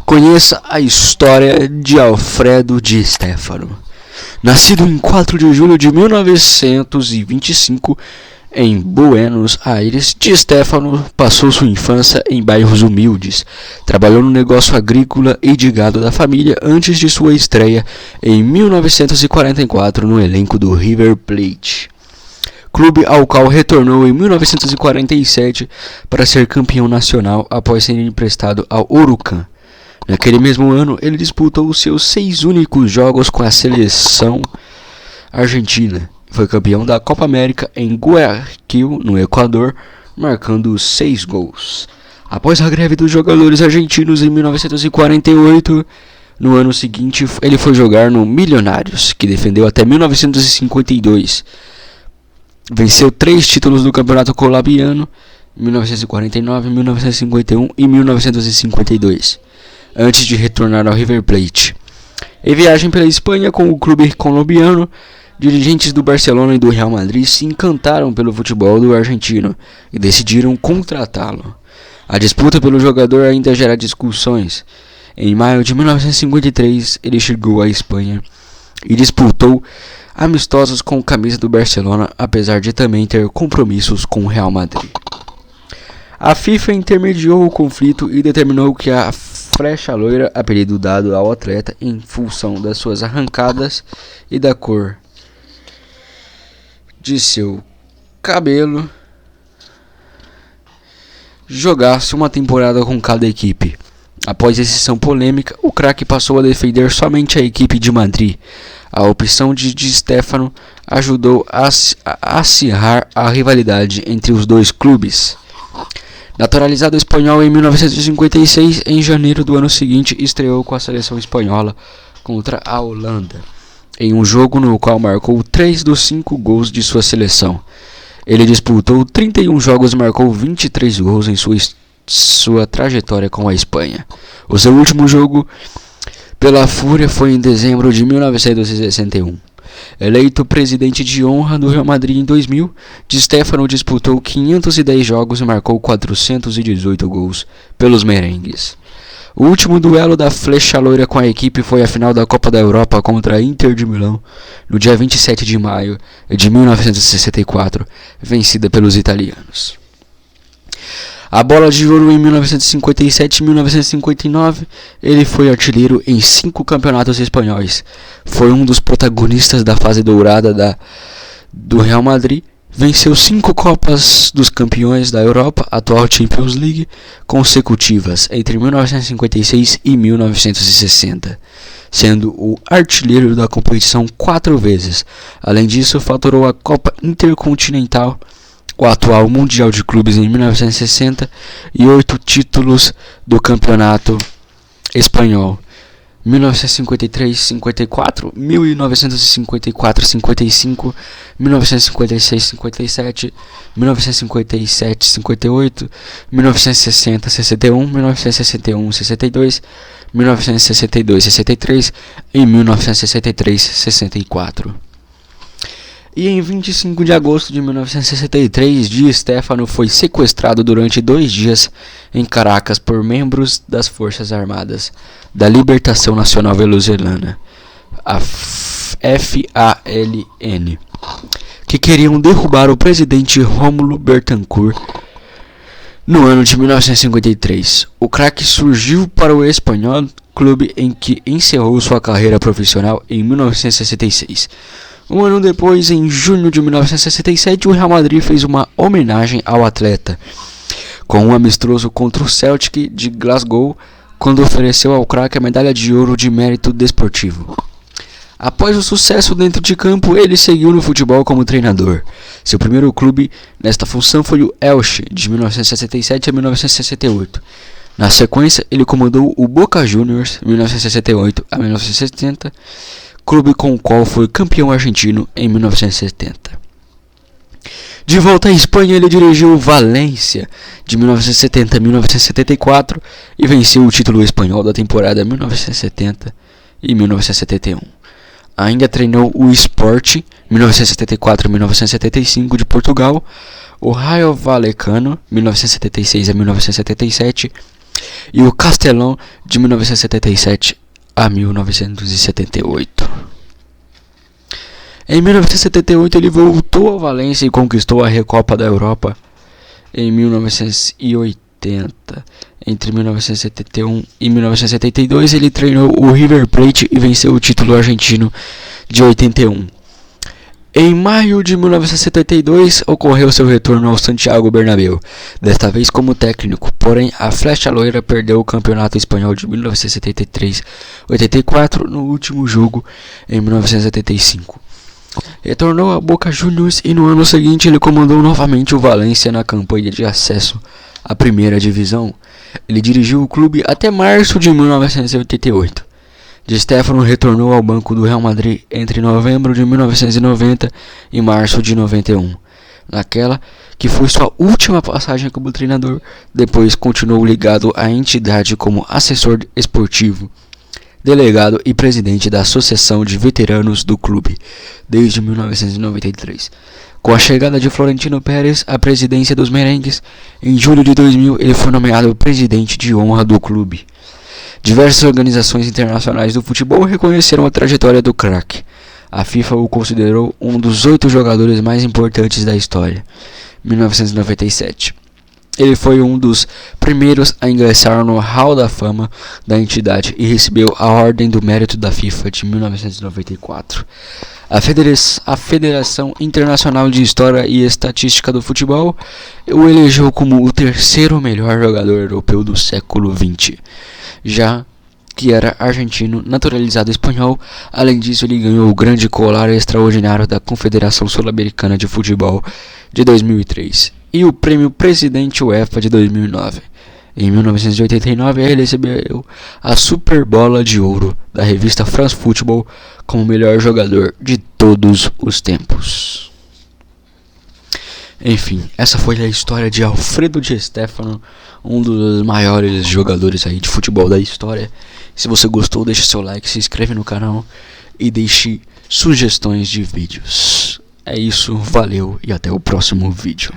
Conheça a história de Alfredo Di Stéfano. Nascido em 4 de julho de 1925 em Buenos Aires, Di Stéfano passou sua infância em bairros humildes. Trabalhou no negócio agrícola e de gado da família antes de sua estreia em 1944 no elenco do River Plate, clube ao qual retornou em 1947 para ser campeão nacional após ser emprestado ao Huracan. Naquele mesmo ano, ele disputou os seus 6 únicos jogos com a seleção argentina. Foi campeão da Copa América em Guayaquil, no Equador, marcando 6 gols. Após a greve dos jogadores argentinos em 1948, no ano seguinte ele foi jogar no Milionários, que defendeu até 1952. Venceu 3 títulos do Campeonato Colombiano, 1949, 1951 e 1952, antes de retornar ao River Plate. Em viagem pela Espanha com o clube colombiano, dirigentes do Barcelona e do Real Madrid se encantaram pelo futebol do argentino e decidiram contratá-lo. A disputa pelo jogador ainda gera discussões. Em maio de 1953, ele chegou à Espanha e disputou amistosos com camisa do Barcelona, apesar de também ter compromissos com o Real Madrid. A FIFA intermediou o conflito e determinou que a flecha loira, apelido dado ao atleta em função das suas arrancadas e da cor de seu cabelo, jogasse uma temporada com cada equipe. Após decisão polêmica, o craque passou a defender somente a equipe de Madrid. A opção de Di Stéfano ajudou a acirrar a rivalidade entre os dois clubes. Naturalizado espanhol em 1956, em janeiro do ano seguinte estreou com a seleção espanhola contra a Holanda, em um jogo no qual marcou 3 dos 5 gols de sua seleção. Ele disputou 31 jogos e marcou 23 gols em sua trajetória com a Espanha. O seu último jogo pela Fúria foi em dezembro de 1961. Eleito presidente de honra do Real Madrid em 2000, Di Stéfano disputou 510 jogos e marcou 418 gols pelos merengues. O último duelo da flecha loira com a equipe foi a final da Copa da Europa contra a Inter de Milão, no dia 27 de maio de 1964, vencida pelos italianos. A bola de ouro em 1957 e 1959, ele foi artilheiro em 5 campeonatos espanhóis. Foi um dos protagonistas da fase dourada do Real Madrid. Venceu 5 Copas dos Campeões da Europa, atual Champions League, consecutivas entre 1956 e 1960, sendo o artilheiro da competição 4 vezes. Além disso, faturou a Copa Intercontinental, o atual Mundial de Clubes em 1960 e 8 títulos do Campeonato Espanhol, 1953-54, 1954-55, 1956-57, 1957-58, 1960-61, 1961-62, 1962-63 e 1963-64. E em 25 de agosto de 1963, Di Stéfano foi sequestrado durante 2 dias em Caracas por membros das Forças Armadas da Libertação Nacional Venezuelana, a FALN, que queriam derrubar o presidente Rómulo Betancourt no ano de 1953. O craque surgiu para o Espanyol, clube em que encerrou sua carreira profissional em 1966. Um ano depois, em junho de 1967, o Real Madrid fez uma homenagem ao atleta, com um amistoso contra o Celtic de Glasgow, quando ofereceu ao craque a medalha de ouro de mérito desportivo. Após o sucesso dentro de campo, ele seguiu no futebol como treinador. Seu primeiro clube nesta função foi o Elche, de 1967 a 1968. Na sequência, ele comandou o Boca Juniors, 1968 a 1970, clube com o qual foi campeão argentino em 1970. De volta à Espanha, ele dirigiu o Valência de 1970 a 1974 e venceu o título espanhol da temporada 1970 e 1971. Ainda treinou o Sport 1974 a 1975 de Portugal, o Rayo Vallecano 1976 a 1977 e o Castelão de 1977 a 1978. Em 1978 ele voltou ao Valência e conquistou a Recopa da Europa. Em 1980, entre 1971 e 1972, ele treinou o River Plate e venceu o título argentino de 81. Em maio de 1972, ocorreu seu retorno ao Santiago Bernabéu, desta vez como técnico, porém a Flecha Loira perdeu o Campeonato Espanhol de 1973-84 no último jogo em 1975. Retornou a Boca Juniors e no ano seguinte ele comandou novamente o Valência na campanha de acesso à primeira divisão. Ele dirigiu o clube até março de 1988. Di Stéfano retornou ao banco do Real Madrid entre novembro de 1990 e março de 91. Naquela que foi sua última passagem como treinador, depois continuou ligado à entidade como assessor esportivo, delegado e presidente da Associação de Veteranos do clube, desde 1993. Com a chegada de Florentino Pérez à presidência dos merengues, em julho de 2000 ele foi nomeado presidente de honra do clube. Diversas organizações internacionais do futebol reconheceram a trajetória do craque. A FIFA o considerou um dos 8 jogadores mais importantes da história. 1997. Ele foi um dos primeiros a ingressar no Hall da Fama da entidade e recebeu a Ordem do Mérito da FIFA de 1994. A Federação Internacional de História e Estatística do Futebol o elegeu como o terceiro melhor jogador europeu do século XX. Já que era argentino, naturalizado espanhol. Além disso, ele ganhou o grande colar extraordinário da Confederação Sul-Americana de Futebol de 2003 e o prêmio Presidente UEFA de 2009. Em 1989, ele recebeu a Super Bola de Ouro da revista France Football como melhor jogador de todos os tempos. Enfim, essa foi a história de Alfredo Di Stéfano, um dos maiores jogadores aí de futebol da história. Se você gostou, deixe seu like, se inscreve no canal e deixe sugestões de vídeos. É isso, valeu e até o próximo vídeo.